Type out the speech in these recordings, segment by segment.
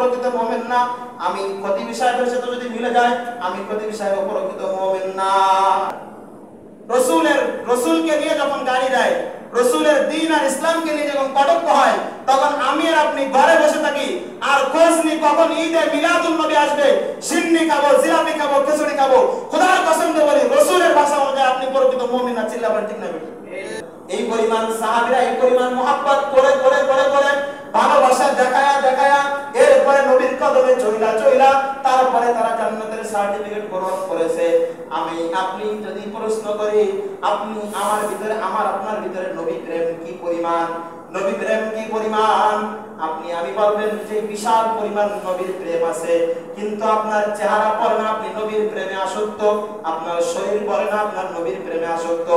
প্রকৃত মুমিন না, আমি খতিব সাহেবের সাথে যদি মিলে যায় আমি খতিব সাহেব প্রকৃত মুমিন না। রসুলকে নিয়ে যখন গালি দেয়, রসুলের দ্বীন আর ইসলামকে নিয়ে যখন কটাক্ষ হয়, তখন আমি আর আপনি ঘরে বসে থাকি আর খোঁজ নি কখন ঈদে মিলাদুন নবী আসবে, সিন্নি খাবো, জিলাপি খাবো, খিচুড়ি খাবো। খোদার কসম করে বলি রসুলের ভাষা অনুযায়ী আপনি প্রকৃত মুমিন না। চিল্লাবেন ঠিক না বেঠিক? এই পরিমাণ সাহাবীরা এই পরিমাণ মুহাব্বত করে করে করে করে ভালোবাসা দেখায়া দেখায়া এরপরে নবীর কদমে চইলা তারপরে তারা জান্নাতের সার্টিফিকেট গ্রহণ করেছে। আমি আপনি যদি প্রশ্ন করি আপনি আমার ভিতরে আমার আপনার ভিতরে নবী প্রেম কি পরিমাণ, নবী প্রেম কি পরিমাণ, আপনি আমি বলবেন যে বিশাল পরিমাণ নবীর প্রেম আছে, কিন্তু আপনার চেহারা বলে না আপনি নবীর প্রেমে আসক্ত, আপনার শরীর বলে না আপনার নবীর প্রেমে আসক্ত,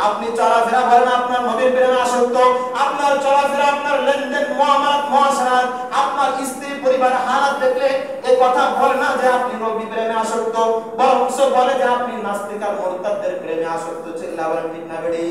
আপনি চলাফেরা বলে না আপনার নবীর প্রেমে আসক্ত, আপনার চলাফেরা আপনার লেনদেন মুআমালাত মুআশারাত আপনার স্ত্রী পরিবারের হালাত দেখলে এই কথা বলে না যে আপনি নবী প্রেমে আসক্ত, বরং বলে যে আপনি নাস্তিক আর মুরতাদদের প্রেমে আসক্ত। চিল্লাবেন ঠিক না বেড়ি?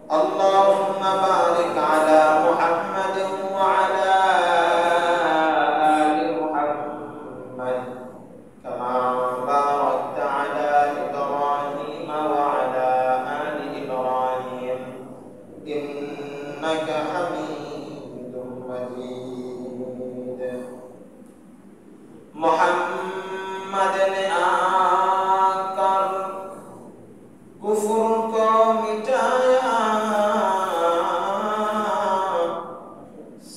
اللهم بارك على محمد وعلى آل محمد كما باركت على إبراهيم وعلى آل إبراهيم إنك حميد مجيد محمد ने आकर कुफ्र को मिटाया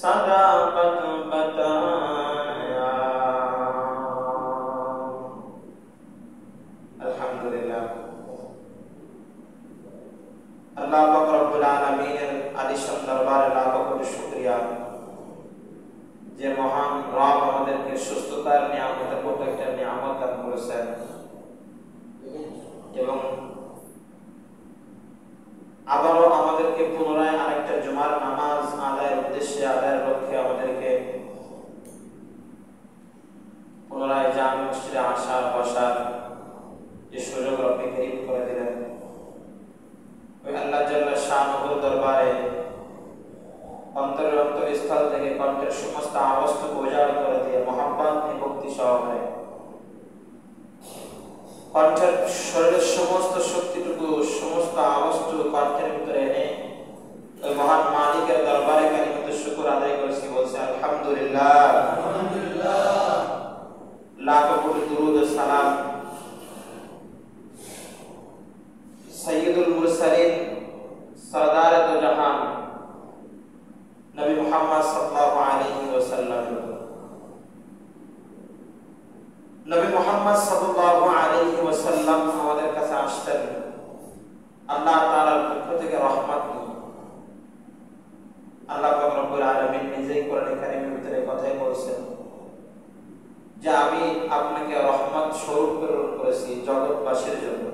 सदाकत बताया अल्हम्दुलिल्लाह अल्लाह पाक रब्बुल आलमीনের আলিশান দরবারে লাখ কোটি শুকরিয়া যে মহান রব আমাদেরকে সুস্থতার নিয়ামত কত একটা নিয়ামত দান করেছেন এবং আবারও আমাদেরকে পুনরায় আরেকটা জুমার নামাজ আদায়ের উদ্দেশ্যে আদায়ের লক্ষ্যে আমাদেরকে পুনরায় জামে মসজিদে আসার বসার যে সুযোগ রব্বে করিম করে দিলেন ওই আল্লাহ জাল্লা শানুর দরবারে অন্তরস্থল থেকে কণ্ঠের সমস্ত আওয়াজটুকু উজাড় করে দিয়ে মোহাম্মত ভক্তি সহকারে কণ্ঠের শরীরের সমস্ত শক্তিটুকু সমস্ত আওয়াজটুকু কণ্ঠের ভিতরে এনে ওই মহান মালিকের দরবারে কালিমাতুশ শুকর আদায় করেছি বলছে আলহামদুলিল্লাহ আলহামদুলিল্লাহ লাখ কোটি দুরূদ ও সালাম সাইয়্যিদুল মুরসালিন সরদার দো জাহান নবী মুহাম্মদ সাল্লাল্লাহু আলাইহি ওয়াসাল্লাম নবী মুহাম্মদ সাল্লাল্লাহু আলাইহি ওয়াসাল্লাম আমাদের কাছে আসতেন আল্লাহ তাআলার পক্ষ থেকে রহমত নিয়ে আল্লাহ পাক রব্বুল আলামিন নিজেই কোরআনে কারীমের ভিতরে কথাই বলেছেন যে আমি আপনাকে রহমত স্বরূপ প্রেরণ করেছি জগৎবাসীর জন্য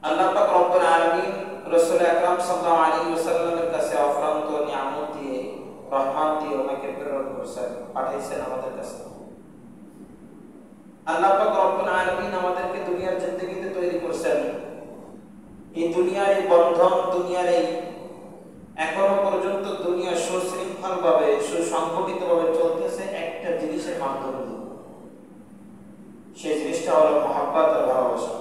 আল্লাহ পাক রব্বুল আলামিন রাসূল আকরাম সাল্লাল্লাহু আলাইহি ওয়াসাল্লামের কাছে অফুরন্ত নিয়ামত দিয়ে রহমত দিয়ে ওনাকে প্রেরণ করেছেন পাঠিয়েছেন আমাদের কাছে আল্লাহ পাক রব্বুল আলামিন আমাদেরকে দুনিয়ার জিন্দেগিতে তৈরি করেছেন এই দুনিয়ার এই বন্ধন দুনিয়ার এই এখনো পর্যন্ত দুনিয়া সুশৃঙ্খলভাবে সুসংগঠিতভাবে চলতেছে একটা জিনিসের মাধ্যমে সেই জিনিসটা হলো মহব্বত আর ভালোবাসা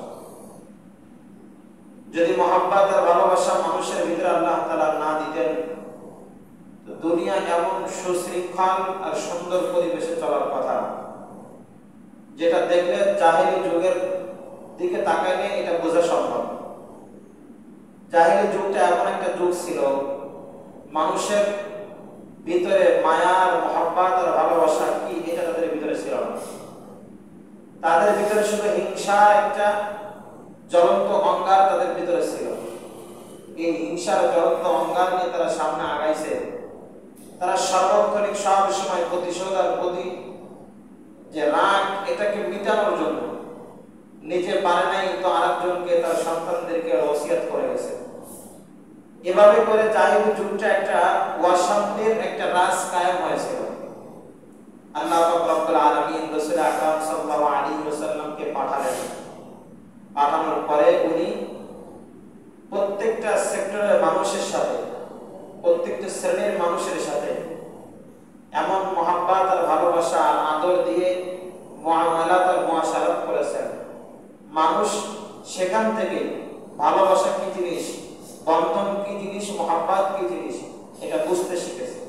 যদি মহব্বত আর ভালোবাসা মানুষের ভিতরে আল্লাহ তাআলা না দিতেন তো দুনিয়া এমন সুশৃঙ্খল আর সুন্দর পরিবেশে চলার কথা যেটা দেখলে জাহেলি যুগের দিকে তাকাইলে এটা বোঝা সম্ভব জাহেলি যুগটা এমন একটা যুগ ছিল মানুষের ভিতরে মায়ার মহব্বত আর ভালোবাসা কি এটা তাদের ভিতরে ছিল না তাদের ভিতরে শুধু হিংসা একটা জ্বলন্ত অঙ্গার তাদের ভিতরে ছিল এই হিংসার জ্বলন্ত অঙ্গার নিয়ে তারা সামনে আগাইছে তারা সার্বক্ষণিক সব সময় প্রতিশোধ আর প্রতি যে রাগ এটাকে মিটানোর জন্য নিজে পারে নাই তো আরেকজনকে তার সন্তানদেরকে ওসিয়ত করে গেছে এভাবে করে জাহিলি যুগটা একটা ওয়াশান্তির একটা রাজ কায়েম হয়েছিল আল্লাহ পাক রব্বুল আলামিন রাসূল আকরাম সাল্লাল্লাহু আলাইহি ওয়াসাল্লামকে পাঠালেন পাঠানোর পরে উনি প্রত্যেকটা সেক্টরের মানুষের সাথে প্রত্যেকটা শ্রেণীর মানুষের সাথে এমন মহব্বত আর ভালোবাসা আদর দিয়ে মুআমালাত আর মুআশারাত করেছেন মানুষ সেখান থেকে ভালোবাসা কি জিনিস বন্ধন কি জিনিস মহব্বত কি জিনিস এটা বুঝতে শিখেছে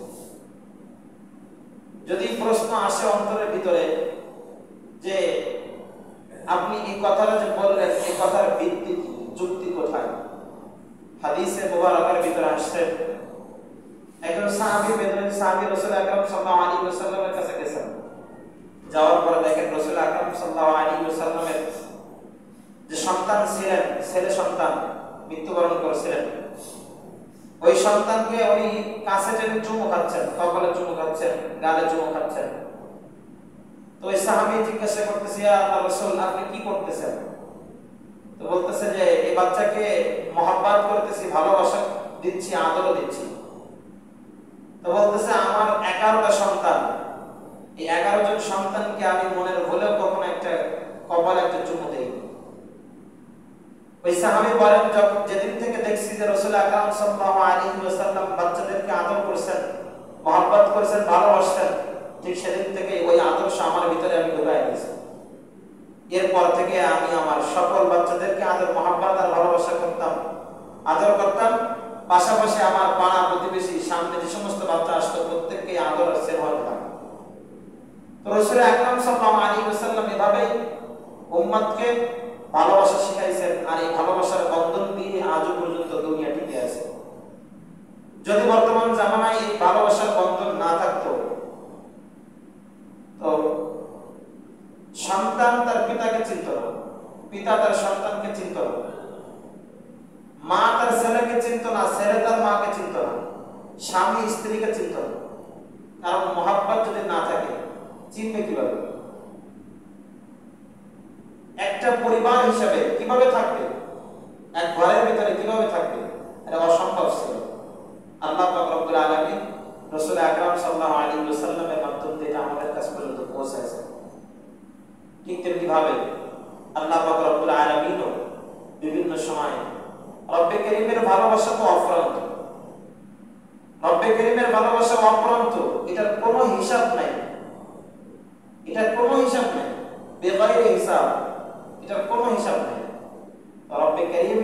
যদি প্রশ্ন আসে অন্তরের ভিতরে যে আপনি এই কথাটা যে বললেন এই কথার ভিত্তি যুক্তি কোথায় হাদিসে মুবারাকার ভিতরে আসছে একজন সাহাবী বেদুইন সাহাবী রাসূল আকরাম সাল্লাল্লাহু আলাইহি ওয়াসাল্লামের কাছে গেছেন যাওয়ার পরে দেখেন রাসূল আকরাম সাল্লাল্লাহু আলাইহি ওয়াসাল্লামের যে সন্তান ছিলেন ছেলে সন্তান মৃত্যুবরণ করেছিলেন ওই সন্তানকে উনি কাছে টেনে চুমু খাচ্ছেন কপালে চুমু খাচ্ছেন গালে চুমু খাচ্ছেন তো ওই সাহাবী জিজ্ঞাসা করতেছে ইয়া রাসূল আপনি কি করতেছেন তো বলতেছে যে এই বাচ্চাকে মহব্বত করতেছি ভালোবাসা দিচ্ছি আদর দিচ্ছি তো বলতেছে আমার 11টা সন্তান এই 11 জন সন্তানকে আমি মনের ভুলেও কখনো একটা কপালে একটা চুমু দেই ওই সাহাবী বলেন, যেদিন থেকে দেখছি যে রাসূল আকরাম সাল্লাল্লাহু আলাইহি ওয়াসাল্লাম বাচ্চাদেরকে আদর করেছেন, মহব্বত করেছেন, ভালোবাসতেন, ঠিক সেদিন থেকে ওই আদর্শ আমার ভিতরে আমি ঢুকাই দিয়েছি। এরপর থেকে আমি আমার সকল বাচ্চাদেরকে আদর, মহব্বত আর ভালোবাসা করতাম, আদর করতাম। পাশাপাশি আমার পাড়া প্রতিবেশী, সামনে যে সমস্ত বাচ্চা আসতো, প্রত্যেককে আদর আর স্নেহ দিতাম। তো রাসূল আকরাম সাল্লাল্লাহু আলাইহি ওয়াসাল্লাম এভাবে উম্মতকে ভালোবাসা শিখাইছেন, আর এই ভালোবাসার বন্ধন দিয়ে আজও পর্যন্ত দুনিয়া টিকে আছে। যদি বর্তমান জামানায় এই ভালোবাসার বন্ধন না থাকতো, তো সন্তান তার পিতাকে চিনত না, পিতা তার সন্তানকে চিনত না, মা তার ছেলেকে চিনত না, ছেলে তার মাকে চিনত না, স্বামী স্ত্রীকে চিনত না। কারণ মহব্বত যদি না থাকে, চিনবে কিভাবে? একটা পরিবার হিসেবে কিভাবে থাকবে, এক ঘরের ভিতরে কিভাবে থাকবে, এটা অসম্ভব ছিল। আল্লাহ পাক রব্বুল আলামিন রাসূল আকরাম সাল্লাল্লাহু আলাইহি ওয়াসাল্লামের মাধ্যমে এটা আমাদের কাছে পর্যন্ত পৌঁছেছে। ঠিক তেমনি ভাবে আল্লাহ পাক রব্বুল আলামিন বিভিন্ন সময় রব্বে কারীমের ভালোবাসা তো অফুরন্ত, রব্বে কারীমের ভালোবাসা অফুরন্ত, এটার কোনো হিসাব নাই, এটার কোনো হিসাব নাই, বেগাইরে হিসাব, এটার কোনো হিসাব নাই। রব্বে কারীম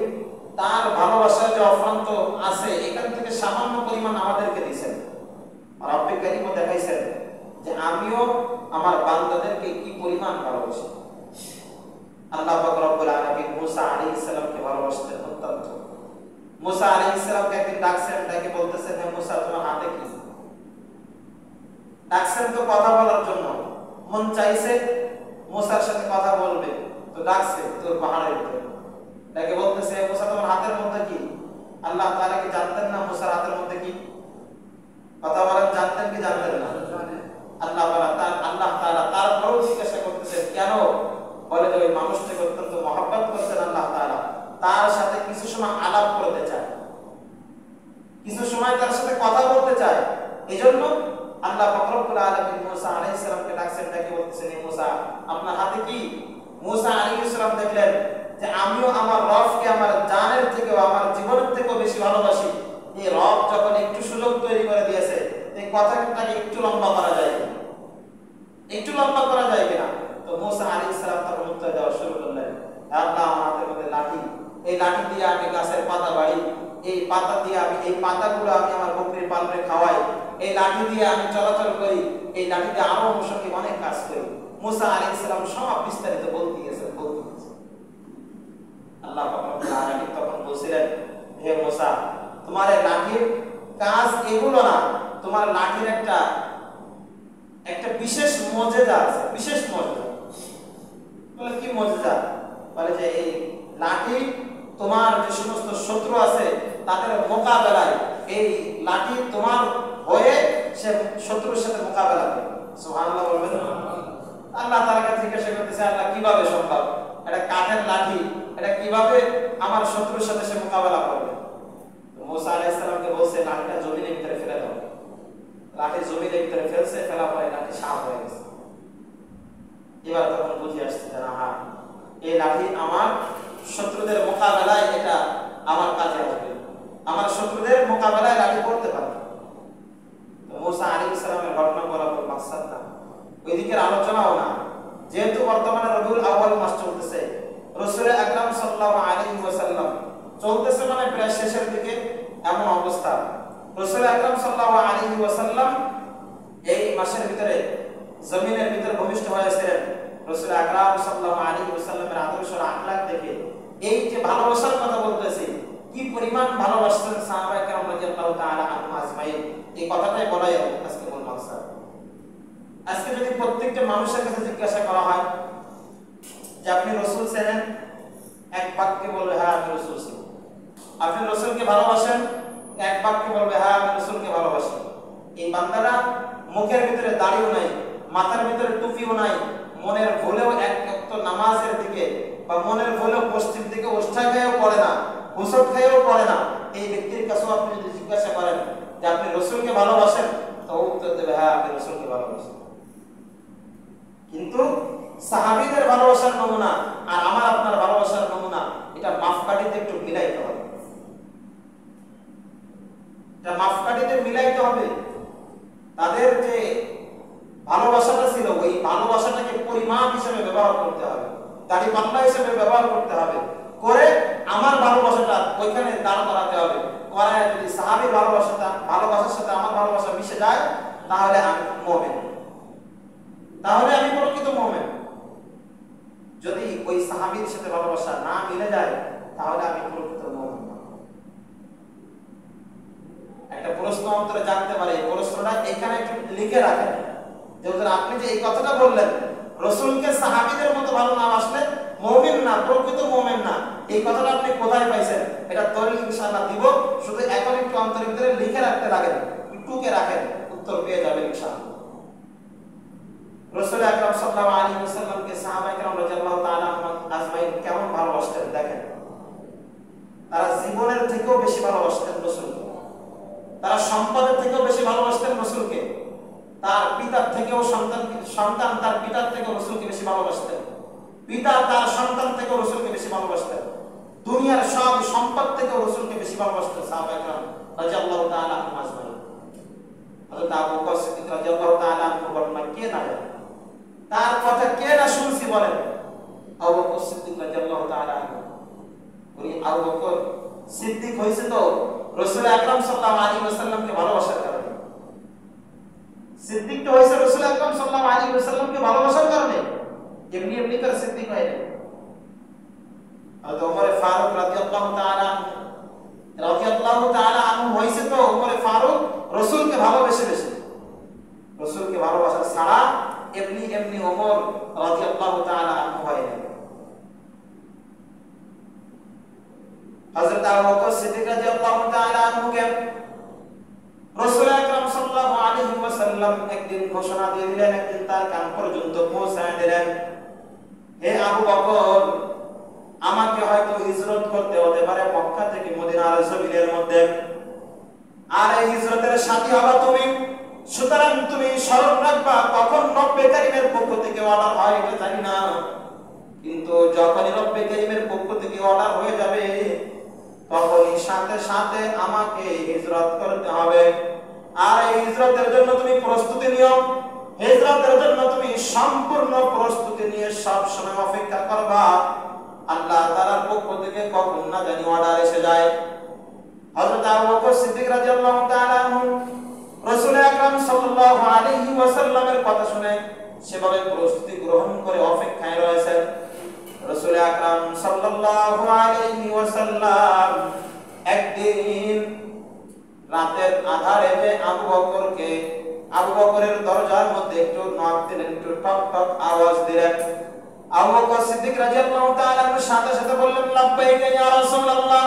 তার ভালোবাসা যে অফুরন্ত আছে, এখান থেকে সামান্য পরিমাণ আমাদেরকে দিয়েছেন। রব্বে কারীম দেখাইছেন যে আমিও আমার বান্দাদেরকে কি পরিমাণ ভালোবাসি। আল্লাহ পাক রব্বুল আলামিন মুসা আলাইহিস সালামকে ভালোবাসতেন অত্যন্ত। মুসা আলাইহিস সালামকে একদিন ডাকছেন, তাকে বলতেছেন, হে মুসা, তোমার হাতে কি? ডাকছেন তো কথা বলার জন্য, মন চাইছে মুসার সাথে কথা বলবে, তো ডাকছে তোর পাহাড়ের ভিতরে, তাকে বলতেছে, হে মুসা, তোমার হাতের মধ্যে কি? আল্লাহ তাআলা কি জানতেন না মুসার হাতের মধ্যে কি? কথা বলেন, জানতেন কি জানতেন না? আল্লাহ তাআলা তারপরেও জিজ্ঞাসা করতেছেন কেন? বলে যে ওই মানুষটাকে অত্যন্ত মহব্বত করতেন আল্লাহ তাআলা, তার সাথে কিছু সময় আলাপ করতে চায়, কিছু সময় তার সাথে কথা বলতে চায়। এজন্য আল্লাহ পাক রব্বুল আলামিন মুসা আলাইহিস সালামকে ডাকছেন, তাকে বলতেছেন, হে মুসা, আপনার হাতে কি? মুসা আলাইহিস সালাম দেখলেন যে আমিও আমার রবকে আমার জানের থেকেও, আমার জীবনের থেকেও বেশি ভালোবাসি। এই রব যখন একটু সুযোগ তৈরি করে দিয়েছে, এই কথাটাকে একটু লম্বা করা যায়, একটু লম্বা করা যায় কিনা? তো মুসা আলাইহিস সালাম তখন উত্তর দেওয়া শুরু করলেন, আল্লাহ, আমার হাতের মধ্যে লাঠি, এই লাঠি দিয়ে আমি গাছের পাতা বাড়ি, এই পাতা দিয়ে আমি, এই পাতাগুলো আমি আমার বকরির পালনে খাওয়াই, এই লাঠি দিয়ে আমি চলাচল করি, এই লাঠি দিয়ে আরো অনুষঙ্গে অনেক কাজ করি। মুসা আলাইহিস সালাম সব বিস্তারিত বলতে গেছেন। আল্লাহ পাক রব্বুল আলামিন তখন বলছিলেন, হে মুসা, তোমার এই লাঠির কাজ এগুলো না, তোমার লাঠির একটা বিশেষ মর্যাদা আছে, বিশেষ মর্যাদা। বলে কি মর্যাদা? বলে যে এই লাঠি তোমার যে সমস্ত শত্রু আছে তাদের মোকাবেলায়, এই লাঠি তোমার হয়ে সে শত্রুর সাথে মোকাবেলা করে। সুবহানাল্লাহ বলবেন। আল্লাহ তাআলা কাছে জিজ্ঞাসা করতেছে, আল্লাহ কিভাবে সম্ভব? এটা কাঠের লাঠি, এটা কিভাবে আমার শত্রুর সাথে সে মোকাবেলা করবে? মুসা আলাইহিস সালামকে বলছে, লাঠিটা জমিনের ভিতরে ফেলে দাও। লাঠি জমিনের ভিতরে ফেলছে, ফেলা পরে লাঠি সাপ হয়ে গেছে। এবার তখন বুঝে আসছে যে না, এই লাঠি আমার শত্রুদের মোকাবেলায় এটা আমার কাজে আসবে, আমার শত্রুদের মোকাবেলায় লাঠি করতে পারবে। তো মুসা আলাইহিস সালামের ঘটনা বলার মাকসাদ না, ওইদিকের আলোচনাও না। যেহেতু বর্তমানে রবিউল আউয়াল মাস চলতেছে, রাসূল আকরাম সাল্লাল্লাহু আলাইহি ওয়াসাল্লাম চলতেছে মানে প্রায় শেষের দিকে এমন অবস্থা। রাসূল আকরাম সাল্লাল্লাহু আলাইহি ওয়াসাল্লাম এই মাসের ভিতরে জমিনের ভিতরে ভূমিষ্ঠ হয়েছিলেন। রাসূল আকরাম সাল্লাল্লাহু আলাইহি ওয়াসাল্লামের আদর্শ আখলাক দেখে, এই যে ভালোবাসার কথা বলতেছি, কি পরিমাণ ভালোবাসতেন সাহাবায়ে কেরাম রাদিয়াল্লাহু তাআলা আনহুম আজমাইন, এই কথাটাই বলাই আজকে মূল মাকসাদ। আজকে যদি প্রত্যেকটা মানুষের কাছে জিজ্ঞাসা করা হয় যে আপনি রাসূল চেনেন, এক বাক্যে বলবে হ্যাঁ আমি রাসূল চিনি। আপনি রাসূলকে ভালোবাসেন, এক বাক্যে বলবে হ্যাঁ আমি রাসূলকে ভালোবাসি। এই বান্দারা মুখের ভিতরে দাড়িও নাই, মাথার ভিতরে টুপিও নাই, মনের ভুলেও এক ওয়াক্ত নামাজের দিকে বা মনের ভুলেও পশ্চিম দিকে ওষ্ঠা খেয়েও পড়ে না, হুসট খেয়েও পড়ে না। এই ব্যক্তির কাছেও আপনি যদি জিজ্ঞাসা করেন যে আপনি রাসূলকে ভালোবাসেন, তো উত্তর দেবে হ্যাঁ আমি রাসূলকে ভালোবাসি। কিন্তু সাহাবীদের ভালোবাসার নমুনা আর আমার আপনার ভালোবাসার নমুনা, এটা মাপকাঠি মাপকাঠিতে মিলাইতে হবে। তাদের যে ভালোবাসাটা ছিল ওই ভালোবাসাটাকে পরিমাপ হিসেবে ব্যবহার করতে হবে, দাড়ি পাল্লা হিসেবে ব্যবহার করতে হবে, করে আমার ভালোবাসাটা ওইখানে দাঁড় করাতে হবে। করায় যদি সাহাবীর ভালোবাসার সাথে আমার ভালোবাসা মিশে যায় তাহলে আমি মুমিন, তাহলে আমি প্রকৃত মুমিন। যদি ওই সাহাবীর সাথে ভালোবাসা না মিলে যায় তাহলে আমি প্রকৃত মুমিন না। একটা প্রশ্ন অন্তরে জানতে পারে, এই প্রশ্নটা এখানে একটু লিখে রাখেন যে আপনি যে এই কথাটা বললেন রাসূলকে সাহাবীদের মতো ভালো না বাসলে মুমিন না, প্রকৃত মুমিন না, এই কথাটা আপনি কোথায় পাইছেন? এটা দলিল ইনশাআল্লাহ দিব, শুধু এখন একটু অন্তরের ভিতরে লিখে রাখতে লাগেন, টুকে রাখেন, উত্তর পেয়ে যাবেন ইনশাআল্লাহ। রাসূল আকরাম সাল্লাল্লাহু আলাইহি ওয়াসাল্লামকে সাহাবায়ে কেরাম রাদিয়াল্লাহু তাআলা আজমাইন কেমন ভালোবাসতেন দেখেন। তারা জীবনের থেকেও বেশি ভালোবাসতেন রাসূলকে, তারা সম্পদের থেকেও বেশি ভালোবাসতেন রাসূলকে, তার পিতার থেকেও সন্তান তার পিতার থেকেও রাসূলকে বেশি ভালোবাসতেন, পিতা তার সন্তান থেকেও রাসূলকে বেশি ভালোবাসতেন, দুনিয়ার সব সম্পদ থেকেও রাসূলকে বেশি ভালোবাসতেন সাহাবায়ে কেরাম রাদিয়াল্লাহু তাআলা আজমাইন। হযরত আবু বকর সিদ্দিক রাদিয়াল্লাহু তাআলা বর্ণনা কে না জানে, তার কথা কে না শুনছি বলেন? আবু বকর সিদ্দিক রাদিয়াল্লাহু তাআলা উনি আবু বকর সিদ্দিক হইছে তো রাসূল আকরাম সাল্লাল্লাহু আলাইহি ওয়াসাল্লামকে ভালোবাসার কারণে। সিদ্দিক তো হইছে রাসূল আকরাম সাল্লাল্লাহু আলাইহি ওয়াসাল্লামকে ভালোবাসার কারণে, এমনি এমনি করে সিদ্দিক হয় না। আর ওমর ফারুক রাদিয়াল্লাহু তাআলা আনহু হইছে তো ওমর ফারুক রাসূলকে ভালোবেসে বেশি, রাসূলকে ভালোবাসা ছাড়া এমনি এমনি ওমর রাদিয়াল্লাহু তাআলা আনহু হয় না। হযরত আবু বকর সিদ্দিক রাদিয়াল্লাহু তাআলা আনহুকে রাসূল আকরাম সাল্লাল্লাহু আলাইহি ওয়াসাল্লাম একদিন ঘোষণা দিয়ে দিলেন, একদিন তার কান পর্যন্ত পৌঁছায় দিলেন, হে আবু বকর, আমাকে হয়তো হিজরত করতে হতে পারে মক্কা থেকে মদিনার জমিনের মধ্যে, আর এই হিজরতের সাথী হবা তুমি, সুতরাং তুমি স্মরণ রাখবা কখন রব্বে কারীমের পক্ষ থেকে অর্ডার হয় এটা জানি না, কিন্তু যখনই রব্বে কারীমের পক্ষ থেকে অর্ডার হয়ে যাবে তখনই সাথে সাথে আমাকে হিজরত করতে হবে। আর এই হিজরতের জন্য তুমি প্রস্তুতি নিও, হিজরতের জন্য তুমি সম্পূর্ণ প্রস্তুতি নিয়ে সব সময় অপেক্ষা করবা আল্লাহ তাআলার পক্ষ থেকে কখন না জানি অর্ডার এসে যায়। হযরত আবু বকর সিদ্দিক রাদিয়াল্লাহু তাআলা আনহু রাসূল আকরাম সাল্লাল্লাহু আলাইহি ওয়াসাল্লামের কথা শুনে সেভাবে প্রস্তুতি গ্রহণ করে অপেক্ষায় রয়েছেন। রাসূল আকরাম সাল্লাল্লাহু আলাইহি ওয়াসাল্লাম একদিন রাতের আধারে যে আবু বকরের দরজার মধ্যে একটু নক দিলেন, একটু টক টক আওয়াজ দিলেন। আবু বকর সিদ্দিক রাদিয়াল্লাহু তাআলা আনহু সাথে সাথে বললেন, লাব্বাইকা ইয়া রাসূলুল্লাহ।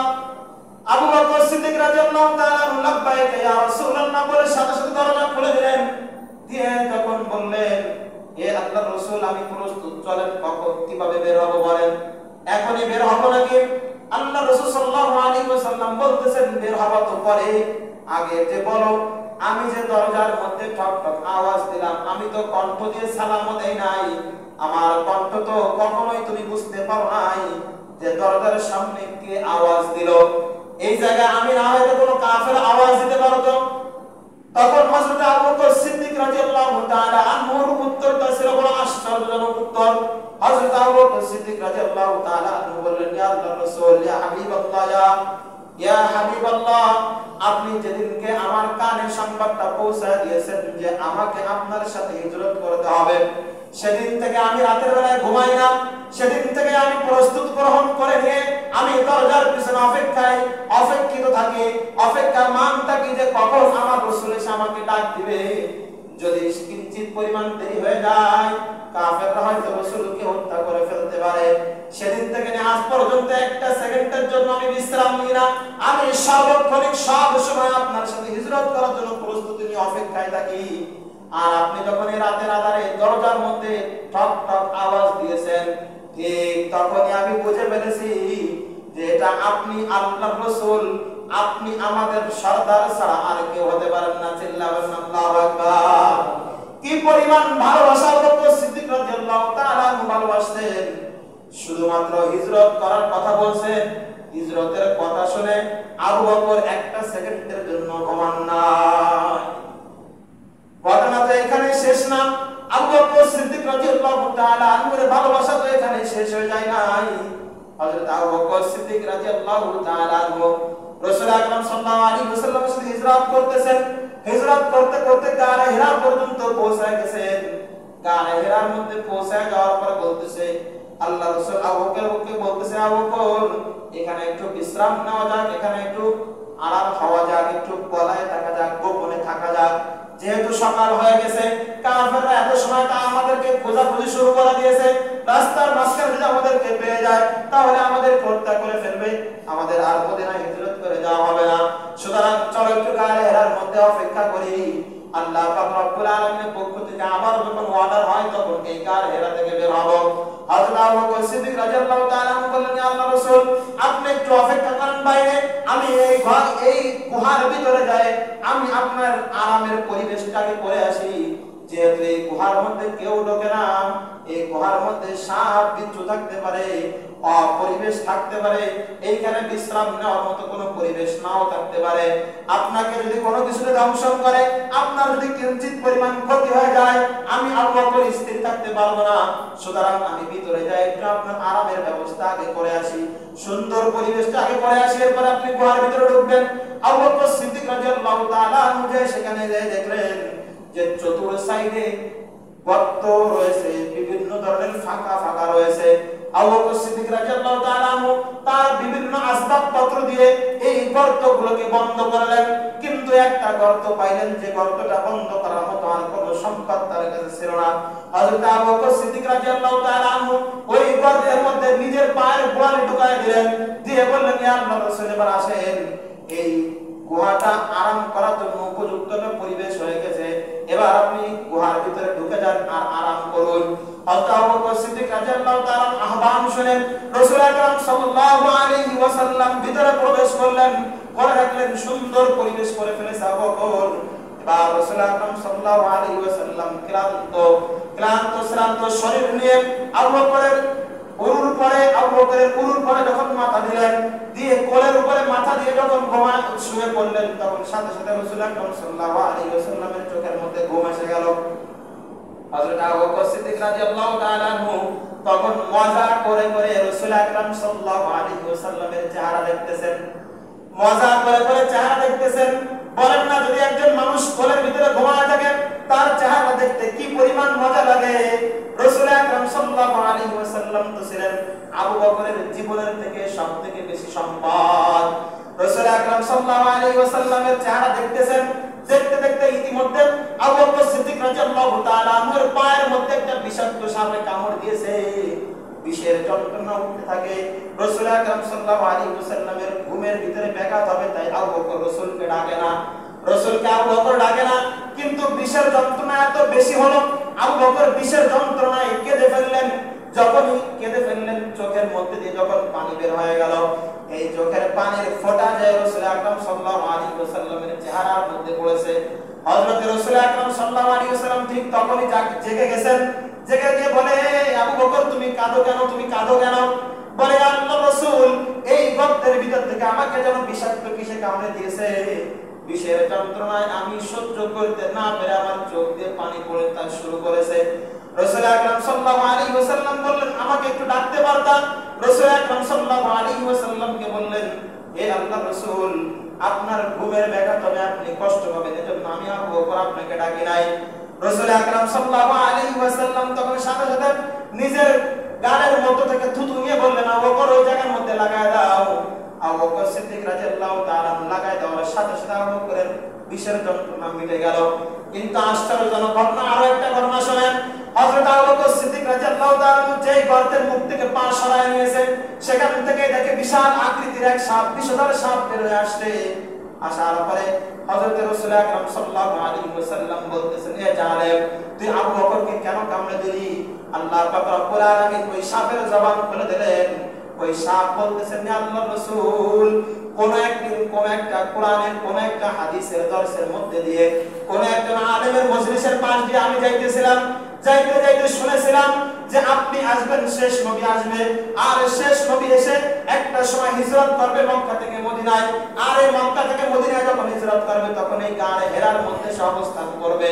আবু বকর সিদ্দিক রাদিয়াল্লাহু তাআলা আনহু লাব্বাইকা ইয়া রাসূলুল্লাহ বলে সাথে সাথে দরজা খুলে দিলেন। দিয়ে যখন বললেন, হে আল্লাহর রাসূল, আমি প্রস্তুত, চলেন কখন কিভাবে বের হব বলেন। এখনই বের হব নাকি? আল্লাহর রাসূল সাল্লাল্লাহু আলাইহি ওয়াসাল্লাম বলতেছেন, বের হব তো পরে, আগে যে বলো আমি যে দরজার মধ্যে ঠক ঠক আওয়াজ দিলাম, আমি তো কণ্ঠ দিয়ে সালামও দেই নাই, আমার কণ্ঠ তো কখনোই তুমি বুঝতে পারো নাই যে দরজার সামনে কে আওয়াজ দিল। এই জায়গায় আমি না হয়তো কোনো কাফের আওয়াজ দিতে পারতো। তখন হযরত আবু বকর সিদ্দিক রাদিয়াল্লাহু তাআলা আনহুর উত্তরটা ছিল বড় আশ্চর্যজনক উত্তর। হযরত আবু বকর সিদ্দিক রাদিয়াল্লাহু তাআলা আনহু বললেন, ইয়া আল্লাহর রাসূল, ইয়া হাবিবাল্লাহ, ইয়া হাবিবাল্লাহ, আপনি যেদিনকে আমার কানে সংবাদটা পৌঁছায় দিয়েছেন যে আমাকে আপনার সাথে হিজরত করতে হবে, সেদিন থেকে আমি রাতের বেলায় ঘুমাই না, সেদিন থেকে আমি প্রস্তুত গ্রহণ করে নিয়ে আমি দরজার পিছনে অপেক্ষিত থাকি, অপেক্ষার মান থাকি যে কখন আমার রাসূল এসে আমাকে ডাক দিবে। যদি কিঞ্চিত পরিমাণ দেরি হয়ে যায় কাফেররা হয়তো রাসূলকে হত্যা করে ফেলতে পারে। সেদিন থেকে আজ পর্যন্ত একটা সেকেন্ডের জন্য আমি বিশ্রাম নিই না, আমি সার্বক্ষণিক সব সময় আপনার সাথে হিজরত করার জন্য প্রস্তুতি নিয়ে অপেক্ষায় থাকি। আর আপনি যখন এই রাতের আধারে দরজার মধ্যে ঠক ঠক আওয়াজ দিয়েছেন, ঠিক তখনই আমি বুঝে ফেলেছি যে এটা আপনি আল্লাহর রাসূল, আপনি আমাদের সরদার ছাড়া আর কেউ হতে পারেন না। চিল্লাবেন আল্লাহু আকবার। কি পরিমাণ ভালোবাসা আবু বকর সিদ্দিক রাদিয়াল্লাহু তাআলা ভালোবাসতেন। শুধুমাত্র হিজরত করার কথা বলছেন, হিজরতের কথা শুনে আবু বকর একটা সেকেন্ডের জন্য প্রমাণ নাই। ঘটনা তো এখানে শেষ না। আবু বকর সিদ্দিক রাদিয়াল্লাহু তাআলা আনহুর ভালোবাসা তো এখানে শেষ হয়ে যায় নাই। হযরত আবু বকর সিদ্দিক রাদিয়াল্লাহু তাআলা আনহু রাসূল আকরাম সাল্লাল্লাহু আলাইহি ওয়াসাল্লামের সাথে হিজরত করতেছেন। হিজরত করতে করতে গারে হিরা পর্যন্ত পৌঁছে গেছেন। গারে হিরার মধ্যে পৌঁছে যাওয়ার পর বলতেছে, আল্লাহ রাসূল আবু বকরকে বলতেছে, আবু বকর এখানে একটু বিশ্রাম নেওয়া যাক, এখানে একটু আরাম হওয়া যাক, একটু গলায় থাকা যাক, গোপনে থাকা যাক। যেহেতু সকাল হয়ে গেছে, কাফেররা এত সময় তা আমাদেরকে খোঁজাখুঁজি শুরু করে দিয়েছে। রাস্তার মাঝখানে যদি আমাদেরকে পেয়ে যায় তাহলে আমাদের হত্যা করে ফেলবে, আমাদের আর মদিনায় হিজরত করে যাওয়া হবে না। সুতরাং চলো একটু গায়ে হেরার মধ্যে অপেক্ষা করি। আল্লাহ পাক রব্বুল আলামিনের পক্ষ থেকে আবার যখন অর্ডার হয় তখন এই গায়ে হেরা থেকে বের হব। হযরত আবু বকর সিদ্দিক রাদিয়াল্লাহু তাআলা বললেন, ইয়া আল্লাহর রাসূল আপনি একটু অপেক্ষা করেন বাইরে, আমি এই গুহার ভিতরে যাই, আমি আপনার আরামের পরিবেশটাকে করে আসি। যেহেতু এই গুহার মধ্যে কেউ ঢোকে না, এই গুহার মধ্যে সাপ বিচ্ছু থাকতে পারে, অপরিবেশ থাকতে পারে, এইখানে বিশ্রাম নেওয়ার মতো কোনো পরিবেশ নাও থাকতে পারে। আপনাকে যদি কোনো কিছুতে দংশন করে, আপনার যদি কিঞ্চিত পরিমাণ ক্ষতি হয়ে যায়, আমি আবু বকর স্থির থাকতে পারবো না। সুতরাং আমি ভিতরে যাই, একটু আপনার আরামের ব্যবস্থা আগে করে আসি, সুন্দর পরিবেশটা আগে করে আসি, এরপর আপনি গুহার ভিতরে ঢুকবেন। আবু বকর সিদ্দিক রাদিয়াল্লাহু তাআলা সেখানে দেখলেন যে চতুর সাইডে গর্ত রয়েছে, বিভিন্ন ধরনের ফাঁকা ফাঁকা রয়েছে। আবু বকর সিদ্দিক রাদিয়াল্লাহু তাআলা তার বিভিন্ন আসবাবপত্র দিয়ে এই গর্তগুলোকে বন্ধ করলেন, কিন্তু একটা গর্ত পাইলেন যে গর্তটা বন্ধ করার মতো আর কোনো সম্পদ তার কাছে ছিল না। হযরত আবু বকর সিদ্দিক রাদিয়াল্লাহু তাআলা ওই গর্তের মধ্যে নিজের পায়ের গোড়ালি ঢুকায় দিলেন, দিয়ে বললেন, ইয়া আল্লাহর রাসূল এবার আসেন, এই গুহাটা আরাম করার জন্য উপযুক্ত পরিবেশ হয়ে গেছে, এবার আপনি গুহার ভিতরে ঢুকে যান আর আরাম করুন। হযরত আবু বকর সিদ্দিক রাদিয়াল্লাহু তাআলা আহ্বান শুনে রাসূল আকরাম সাল্লাল্লাহু আলাইহি ওয়াসাল্লাম ভিতরে প্রবেশ করলেন, করে রাখলেন সুন্দর পরিবেশ করে ফেলেছে আবু বকর। এবার রাসূল আকরাম সাল্লাল্লাহু আলাইহি ওয়াসাল্লাম ক্লান্ত শরীর নিয়ে আবু বকরের উরুর পরে যখন মাথা দিলেন, দিয়ে কোলের উপরে মাথা দিয়ে যখন ঘুমায় শুয়ে পড়লেন, তখন সাথে সাথে রাসূল আকরাম সাল্লাল্লাহু আলাইহি ওয়াসাল্লামের চোখের মধ্যে ঘুম এসে গেল। হযরত আবু বকর সিদ্দিক রাদিয়াল্লাহু তাআলা তখন মজা করে করে রাসূল আকরাম সাল্লাল্লাহু আলাইহি ওয়াসাল্লামের চেহারা দেখতেছেন, মজা করে করে চেহারা দেখতেছেন। বলেন না, যদি একজন মানুষ কোলের ভিতরে ঘুমায় থাকে তার চেহারা দেখতে কি পরিমাণ মজা লাগে। রাসূল আকরাম সাল্লাল্লাহু আলাইহি ওয়াসাল্লাম তো ছিলেন আবু বকরের জীবনের থেকে সবথেকে বেশি সম্পদ। রাসূল আকরাম সাল্লাল্লাহু আলাইহি ওয়াসাল্লামের চেহারা দেখতেছেন, দেখতে দেখতে ইতিমধ্যে আবু বকর সিদ্দিক রাদিয়াল্লাহু তাআলা আনহুর পায়ের মধ্যে একটা বিষাক্ত সাপে কামড় দিয়েছে, বিষের যন্ত্রণা উঠতে থাকে। রাসূল আকরাম সাল্লাল্লাহু আলাইহি ওয়াসাল্লামের ঘুমের ভিতরে ব্যাঘাত হবে, তাই আবু বকর রাসূলকে ডাকে না, রাসূলকে আবু বকর ডাকে না। কিন্তু বিষের যন্ত্রণা এত বেশি হলো, আবু বকর বিষের যন্ত্রণায় কেঁদে ফেললেন। যখনই কেঁদে ফেললেন, চোখের মধ্যে দিয়ে যখন পানি বের হয়ে গেল, এই চোখের পানির ফোঁটা যে রাসূল আকরাম সাল্লাল্লাহু আলাইহি ওয়াসাল্লামের চেহারার মধ্যে পড়েছে। হযরত রাসূল আকরাম সাল্লাল্লাহু আলাইহি ওয়াসাল্লাম ঠিক তখনই জেগে গেছেন। জেগে গিয়ে বলে, আবু বকর তুমি কাঁদো কেন, তুমি কাঁদো কেন? বলে, আল্লাহর রাসূল এই গর্তের ভিতর থেকে আমাকে যেন বিষাক্ত কিসে কামড়ে দিয়েছে, বিষের যন্ত্রণায় আমি সহ্য করতে না পেরে আমার চোখ দিয়ে পানি পড়তে শুরু করেছে। রাসূল আকরাম সাল্লাল্লাহু আলাইহি ওয়াসাল্লাম বললেন, আমাকে একটু ডাকতে পারতা? রাসূল আকরাম সাল্লাল্লাহু আলাইহি ওয়াসাল্লামকে বললেন, হে আল্লাহর রাসূল, আপনার ঘুমের ব্যাঘাত হবে, আপনি কষ্ট পাবেন, এজন্য আমি আবু বকর আপনাকে ডাকি নাই। রাসূল আকরাম সাল্লাল্লাহু আলাইহি ওয়াসাল্লাম তখন সাথে সাথে নিজের গালের মধ্য থেকে থুতু নিয়ে বললেন, আবু বকর ওই জায়গার মধ্যে লাগায় দাও। আবু বকর সিদ্দিক রাদিয়াল্লাহু তাআলা লাগায় দেওয়ার সাথে সাথে আবু বকরের বিষের যন্ত্রণা মিটে গেল। কিন্তু আশ্চর্যজনক ঘটনা, আরো একটা ঘটনা শোনেন। হযরত আবু বকর সিদ্দিক রাদিয়াল্লাহু তাআলা যেই গর্তের মুখ থেকে পা সরায় নিয়েছে, সেখান থেকে দেখে বিশাল আকৃতির এক সাপ, বিষধর সাপ বের হয়ে আসছে। আসার পরে হযরত রাসূল আকরাম সাল্লাল্লাহু আলাইহি ওয়াসাল্লাম বলতেছেন, এ জালেম, তুই আবু বকরকে কেন কামড়ে দিলি? আল্লাহ পাক রব্বুল আলামিন ওই সাপের জবান খুলে দিলেন। ওই সাপ বলতেছেন, হে আল্লাহর রাসূল, কোন একদিন কোন একটা কোরআনের কোন একটা হাদিসের দর্শের মধ্যে দিয়ে কোন একজন আলেমের মজলিসের পাশ দিয়ে আমি যাইতেছিলাম, যাইতে যাইতে শুনেছিলাম যে আপনি আসবেন, শেষ নবী আসবে, আর শেষ নবী এসে একটা সময় হিজরত করবে মক্কা থেকে মদিনায়, আর এই মক্কা থেকে মদিনায় যখন হিজরত করবে তখন এই গাড়ে হেরার মধ্যে সে অবস্থান করবে।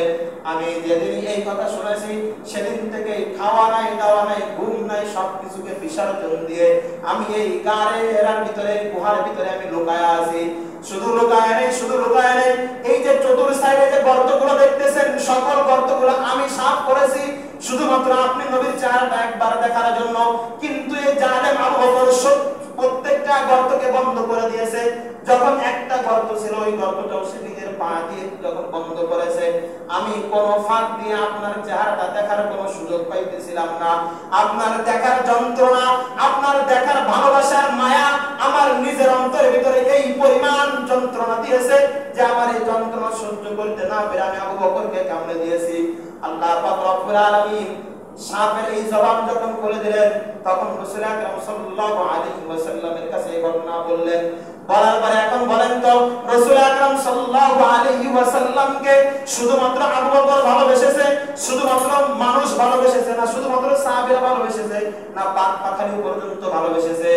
আমি যেদিন এই কথা শুনেছি সেদিন থেকে খাওয়া নাই, দাওয়া নাই, ঘুম নাই, সবকিছুকে বিসর্জন দিয়ে আমি এই গাড়ে হেরার ভিতরে, গুহার ভিতরে আমি লুকায়া আছি। শুধু লুকায় নেই, শুধু লুকায় নেই, এই যে চতুর সাইডে যে গর্তগুলো দেখতেছেন, সকল গর্তগুলো আমি সাফ করেছি শুধুমাত্র আপনি নবীর চেহারাটা একবার দেখার জন্য। কিন্তু এই জালেম আবু বকর প্রত্যেকটা গর্তকে বন্ধ করে দিয়েছে। যখন একটা গর্ত ছিল ওই গর্তটাও সে নিজের পা দিয়ে যখন বন্ধ করেছে, আমি কোন ফাঁক দিয়ে আপনার চেহারাটা দেখার কোনো সুযোগ পাইতেছিলাম না। আপনার দেখার যন্ত্রণা, আপনার দেখার ভালোবাসার মায়া আমার নিজের অন্তরের ভিতরে এই পরিমাণ যন্ত্রণা দিয়েছে যে আমার এই যন্ত্রণা সহ্য করতে না পেরে আমি আবু বকরকে কামড়ে দিয়েছি। আল্লাহ পাক রব্বুল আলামিন সাপের এই জবান যখন বলে দিলেন, তখন রাসূল আকরাম সাল্লাল্লাহু আলাইহি ওয়াসাল্লামের কাছে এই ঘটনা বললেন। বলার পরে এখন বলেন তো, রাসূল আকরাম সাল্লাল্লাহু আলাইহি ওয়াসাল্লামকে শুধুমাত্র আবু বকর ভালোবেসেছে, শুধুমাত্র মানুষ ভালোবেসেছে, না শুধুমাত্র সাহাবীরা ভালোবেসেছে, না পাক পাখালি পর্যন্ত ভালোবেসেছে?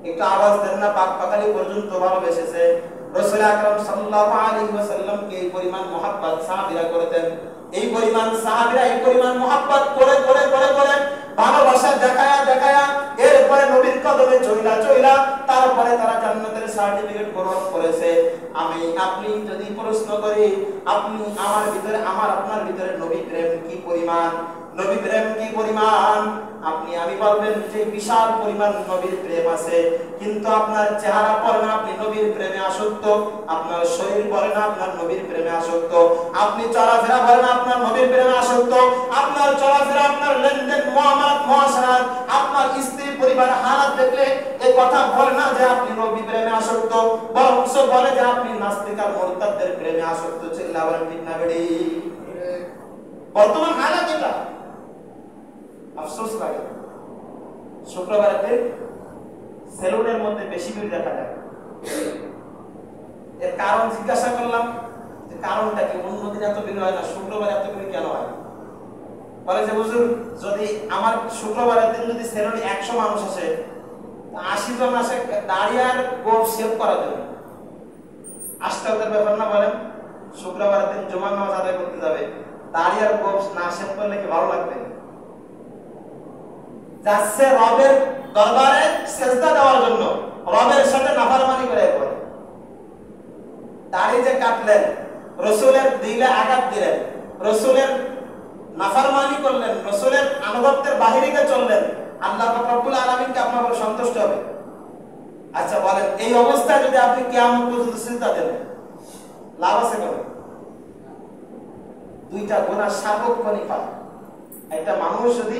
একটু আওয়াজ দেন না, পাক পাখালি পর্যন্ত ভালোবেসেছে। রাসূল আকরাম সাল্লাল্লাহু আলাইহি ওয়াসাল্লামকে এই পরিমাণ মহব্বত সাহাবীরা করতেন, এই পরিমাণ সাহাবীরা এই পরিমাণ মহব্বত করে করে করে করে ভালোবাসা দেখায়া দেখায়া এরপরে নবীর কদমে চইলা চইলা তারপরে তারা জান্নাতের সার্টিফিকেট গ্রহণ করেছে। আমি আপনি যদি প্রশ্ন করি, আপনি আমার ভিতরে, আমার আপনার ভিতরে নবী প্রেম কি পরিমাণ, নবী প্রেম কি পরিমাণ, আপনি আমি বলবেন যে বিশাল পরিমাণ নবীর প্রেম আছে। কিন্তু আপনার চেহারা পরে না আপনি নবীর প্রেমে আসক্ত, আপনার শরীর পরে না আপনার নবীর প্রেমে আসক্ত, আপনি চলাফেরা পরে না আপনার নবীর প্রেমে আসক্ত, আপনার চলাফেরা, আপনার লেনদেন, মুআমালাত, মুআশারাত, আপনার স্ত্রী পরিবারের হালাত দেখলে এই কথা বলে না যে আপনি নবী প্রেমে আসক্ত, বরং বলে যে আপনি নাস্তিক আর মুরতাদদের প্রেমে আসক্ত। চিল্লাবেন ঠিক না বেড়ি? বর্তমান হালাত এটা। আফসোস লাগে, শুক্রবারের দিন সেলুনের মধ্যে বেশি ভিড় দেখা যায়। এর কারণ জিজ্ঞাসা করলাম যে কারণটা কি, অন্যদিন এত ভিড় হয় না, শুক্রবার এত ভিড় কেন হয়? বলে যে হুজুর, যদি আমার শুক্রবারের দিন যদি সেলুনে 100 মানুষ আসে, 80 জন আসে দাড়ি আর গোঁফ শেভ করার জন্য। আসতে ওদের ব্যাপার না? বলেন, শুক্রবারের দিন জুমার নামাজ আদায় করতে যাবে, দাড়ি আর গোঁফ না শেভ করলে কি ভালো লাগবে? যাচ্ছে রবের দরবারে সেজদা দেওয়ার জন্য, রবের সাথে নাফরমানি করে পড়ে। দাড়ি যে কাটলেন, রাসূলের দিলে আঘাত দিলেন, রাসূলের নাফরমানি করলেন, রাসূলের আনুগত্যের বাহিরে চললেন, আল্লাহ পাক রব্বুল আলামিন কি আপনার উপর সন্তুষ্ট হবে? আচ্ছা বলেন, এই অবস্থায় যদি আপনি কিয়ামত পর্যন্ত সিজদা দেন, লাভ আছে কেন? দুইটা গুনাহ সার্বক্ষণিক পায়। একটা মানুষ যদি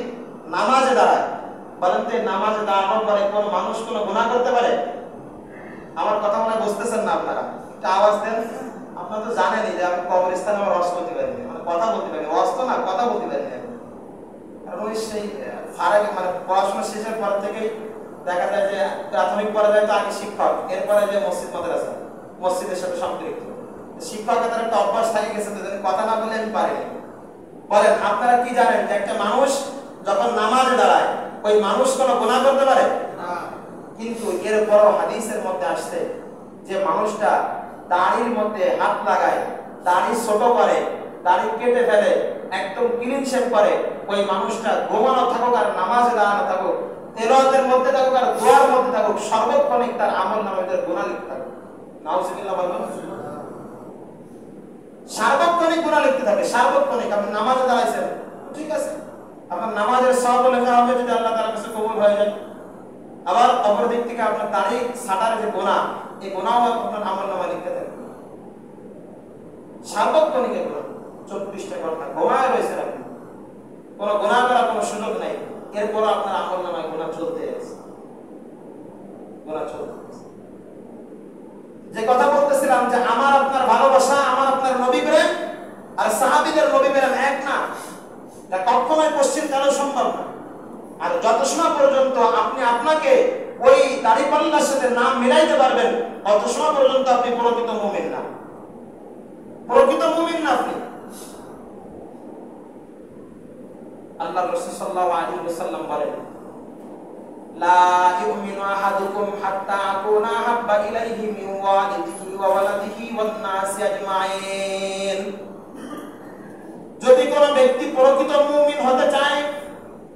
নামাজে দাঁড়ায়, বলেন তো নামাজে দাঁড়ানোর পরে কোন মানুষ কোন গুনাহ করতে পারে? আমার কথা মনে বুঝতেছেন না আপনারা? একটা আওয়াজ দেন। আপনারা তো জানেনই যে আমি কবরস্থানে আমার ওয়াজ করতে পারি না, মানে কথা বলতে পারি, ওয়াজ তো না, কথা বলতে পারি না। কারণ ওই সেই ফারাক, মানে পড়াশোনা শেষের পর থেকেই দেখা যায় যে প্রাথমিক পর্যায়ে তো আগে শিক্ষক, এরপরে যে মসজিদ মাদ্রাসা, মসজিদের সাথে সম্পৃক্ত শিক্ষকের একটা অভ্যাস থাকে গেছে, কথা না বলে আমি পারিনি। বলেন, আপনারা কি জানেন যে একটা মানুষ যখন নামাজে দাঁড়ায় ওই মানুষ কোনো গুনাহ করতে পারে না? কিন্তু এরপরও হাদিসের মধ্যে আসছে যে মানুষটা দাড়ির মধ্যে হাত লাগায়, দাড়ি ছোট করে, দাড়ি কেটে ফেলে, একদম ক্লিন শেভ করে, ওই মানুষটা ঘুমানো থাকুক আর নামাজে দাঁড়ানো থাকুক, তেলাওয়াতের মধ্যে থাকুক আর দোয়ার মধ্যে থাকুক, সর্বক্ষণিক তার আমলনামায় তার গুনাহ লিখতে থাকুক। নাউজুবিল্লাহ বলুন। সার্বক্ষণিক গুনাহ লিখতে থাকে, সার্বক্ষণিক। আপনি নামাজে দাঁড়াইছেন, ঠিক আছে, আপনার নামাজের সওয়াব লেখা হবে যদি আল্লাহ তাআলার কাছে কবুল হয়ে যায়। আবার অপর দিক থেকে আপনার দাড়ি ছাটার যে গুনাহ, এই গুনাহও আপনার আমলনামায় লিখতে থাকে। সার্বক্ষণিক গুনাহ, 24টা ঘন্টা ঘুমায় রয়েছেন আপনি, কোনো গুনাহ করার কোনো সুযোগ নাই, এরপরও আপনার আমলনামায় গুনাহ চলতে আছে, গুনাহ চলতে আছে। যে কথা বলতেছিলাম যে আমার আপনার ভালোবাসা, আমার আপনার নবী প্রেম আর সাহাবীদের নবী প্রেম এক না, এটা কখনোই পশ্চিম কালো সম্ভব না। আর যত সময় পর্যন্ত আপনি আপনাকে ওই দাড়িপাল্লার সাথে নাম মিলাইতে পারবেন, তত সময় পর্যন্ত আপনি প্রকৃত মুমিন না, প্রকৃত মুমিন না আপনি। আল্লাহ রাসূল সাল্লাল্লাহু আলাইহি ওয়াসাল্লাম বলেন, লা ইউমিনু আহাদুকুম হাত্তা আকুনা হাব্বা ইলাইহি মিন ওয়ালিদিহি ওয়া ওয়ালাদিহি ওয়ান নাসি আজমাইন। যদি কোনো ব্যক্তি প্রকৃত মুমিন হতে চায়,